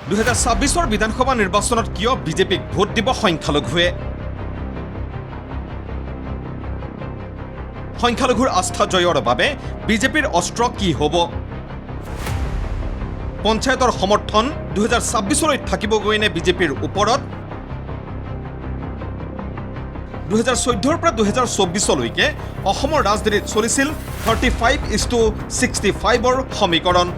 2026 বিধানসভা নিৰ্বাচনত কিয় বিজেপিক ভোট দিব সংখ্যালঘুৱে? সংখ্যালঘুৰ আস্থা জয়ৰ বাবে বিজেপিৰ অস্ত্ৰ কি হ'ব? পঞ্চায়তৰ সমৰ্থন 2026লৈ থাকিবগৈনে বিজেপিৰ ওপৰত? 2014 পৰা 2024লৈকে অসমৰ ৰাজনীতিত চলিছিল 35:65ৰ সমীকৰণ।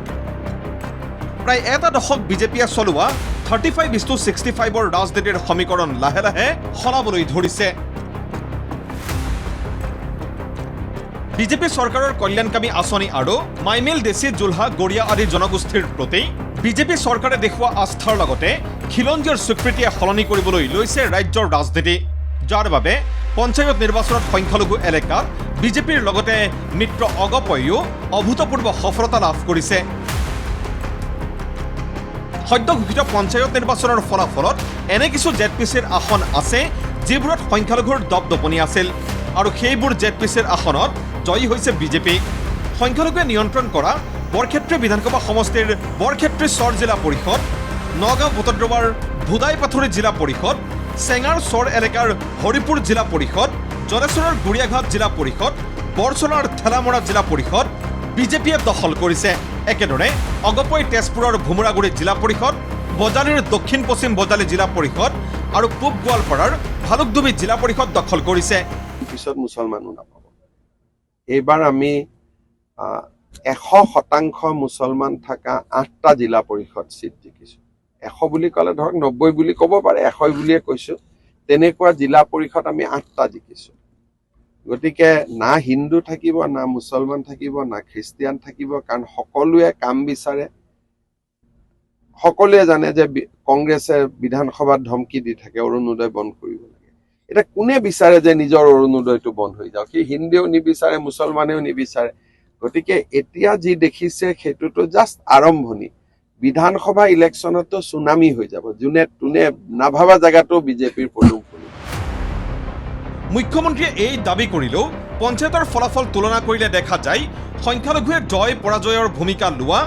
প্ৰায় এটা দশক বিজেপিয়ে চলোৱা 35:65ৰ ৰাজনীতিৰ সমীকৰণ লাহে লাহে সলাবলৈ ধৰিছে। বিজেপি চৰকাৰৰ কল্যাণকামী আঁচনি আৰু মাইমেল দেশী জোলহা গৰিয়া আদি জনগোষ্ঠীৰ প্ৰতি বিজেপি চৰকাৰে দেখুওৱা আস্থাৰ লগতে খিলঞ্জীৰ স্বীকৃতিয়ে সলনি কৰিবলৈ লৈছে ৰাজ্যৰ ৰাজনীতি, যাৰ বাবে পঞ্চায়ত নিৰ্বাচনত সংখ্যালঘু এলেকাত বিজেপিৰ লগতে মিত্ৰ অগপয়ো অভূতপূৰ্ব সফলতা লাভ কৰিছে। সদ্য ঘোষিত পঞ্চায়ত নিৰ্বাচনৰ ফলাফলত এনে কিছু জেডপিচিৰ আসন আছে যিবোৰত সংখ্যালঘুৰ দপদপনি আছিল, আৰু সেইবোৰ জেডপিচিৰ আসনত জয়ী হৈছে বিজেপি। সংখ্যালঘুৱে নিয়ন্ত্ৰণ কৰা বৰক্ষেত্ৰী বিধানসভা সমষ্টিৰ বৰক্ষেত্ৰী চৰ জিলা পৰিষদ, নগাঁও বুটদ্ৰৱাৰ ভোদাইপাথৰী জিলা পৰিষদ, চেঙাৰ চৰ এলেকাৰ হৰিপুৰ জিলা পৰিষদ, জলেশ্বৰৰ গুৰিয়াঘাট জিলা পৰিষদ, বৰচলাৰ ঠেলামৰা জিলা পৰিষদ বিজেপিয়ে দখল কৰিছে। একেদৰে অগপই তেজপুৰৰ ভোমোৰাগুৰি জিলা পৰিষদ, বজালীৰ দক্ষিণ পশ্চিম বজালী জিলা পৰিষদ আৰু পূব গোৱালপাৰাৰ ভালুকডুবি জিলা পৰিষদ দখল কৰিছে। পিছত মুছলমানো নাপাব। এইবাৰ আমি 100% মুছলমান থকা 8টা জিলা পৰিষদ চিট জিকিছো। 100 বুলি ক'লে ধৰক 90 বুলি ক'ব পাৰে, 100 বুলিয়ে কৈছো। তেনেকুৱা জিলা পৰিষদ আমি 8টা জিকিছো। গতিকে না হিন্দু থাকিব, না মুছলমান থাকিব, না খ্ৰীষ্টিয়ান থাকিব, কাৰণ সকলোৱে কাম বিচাৰে। সকলোৱে জানে যে কংগ্ৰেছে বিধানসভাত ধমকি দি থাকে অৰুণোদয় বন্ধ কৰিব লাগে। এটা কোনে বিচাৰে যে নিজৰ অৰুণোদয়টো বন্ধ হৈ যাওক? সি হিন্দুৱেও নিবিচাৰে, মুছলমানেও নিবিচাৰে। গতিকে এতিয়া যি দেখিছে সেইটোতো জাষ্ট আৰম্ভণি। বিধানসভা ইলেকশ্যনতো চুনামি হৈ যাব, যোনে তোনে নাভাবা জেগাতো বিজেপিৰ পদুম ফুলিব। মুখ্যমন্ত্ৰীয়ে এই দাবী কৰিলেও পঞ্চায়তৰ ফলাফল তুলনা কৰিলে দেখা যায় সংখ্যালঘুৱে জয় পৰাজয়ৰ ভূমিকা লোৱা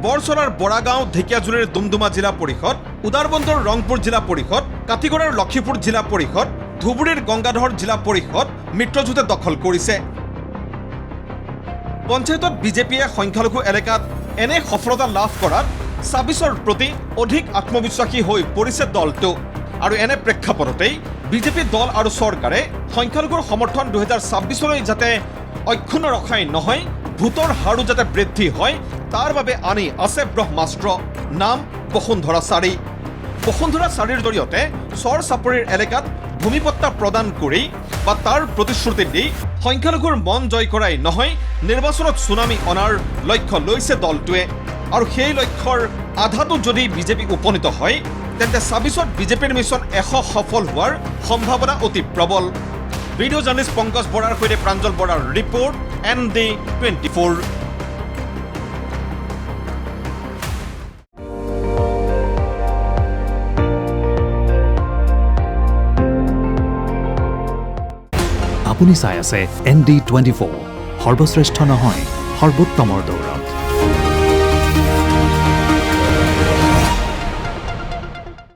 বৰচলাৰ বৰাগাঁও ঢেকিয়াজুলিৰ ডুমডুমা জিলা পৰিষদ, উদাৰবন্দৰ ৰংপুৰ জিলা পৰিষদ, কাটিগড়ৰ লক্ষীপুৰ জিলা পৰিষদ, ধুবুৰীৰ গংগাধৰ জিলা পৰিষদ মিত্ৰজোঁটে দখল কৰিছে। পঞ্চায়তত বিজেপিয়ে সংখ্যালঘু এলেকাত এনে সফলতা লাভ কৰাত 26ৰ প্ৰতি অধিক আত্মবিশ্বাসী হৈ পৰিছে দলটো। আৰু এনে প্ৰেক্ষাপটতেই বিজেপি দল আৰু চৰকাৰে সংখ্যালঘুৰ সমৰ্থন 2026লৈ যাতে অক্ষুণ্ণ ৰখাই নহয়, ভোটৰ হাৰো যাতে বৃদ্ধি হয়, তাৰ বাবে আনি আছে ব্ৰহ্মাস্ত্ৰ, নাম বসুন্ধৰা চাৰি। বসুন্ধৰা চাৰিৰ জৰিয়তে চৰ চাপৰিৰ এলেকাত ভূমিপট্টা প্ৰদান কৰি বা তাৰ প্ৰতিশ্ৰুতি দি সংখ্যালঘুৰ মন জয় কৰাই নহয়, নিৰ্বাচনত চুনামি অনাৰ লক্ষ্য লৈছে দলটোৱে। আৰু সেই লক্ষ্যৰ আধাটো যদি বিজেপি উপনীত হয়, তেন্তে 26ত বিজেপিৰ মিছন 100 সফল হোৱাৰ সম্ভাৱনা অতি প্ৰবল। ভিডিঅ' জাৰ্নেলিষ্ট পংকজ বৰাৰ সৈতে প্ৰাঞ্জল বৰাৰ ৰিপৰ্ট, ND24। আপুনি চাই আছে ND24, সৰ্বশ্ৰেষ্ঠ নহয়, সৰ্বোত্তমৰ দৌৰ।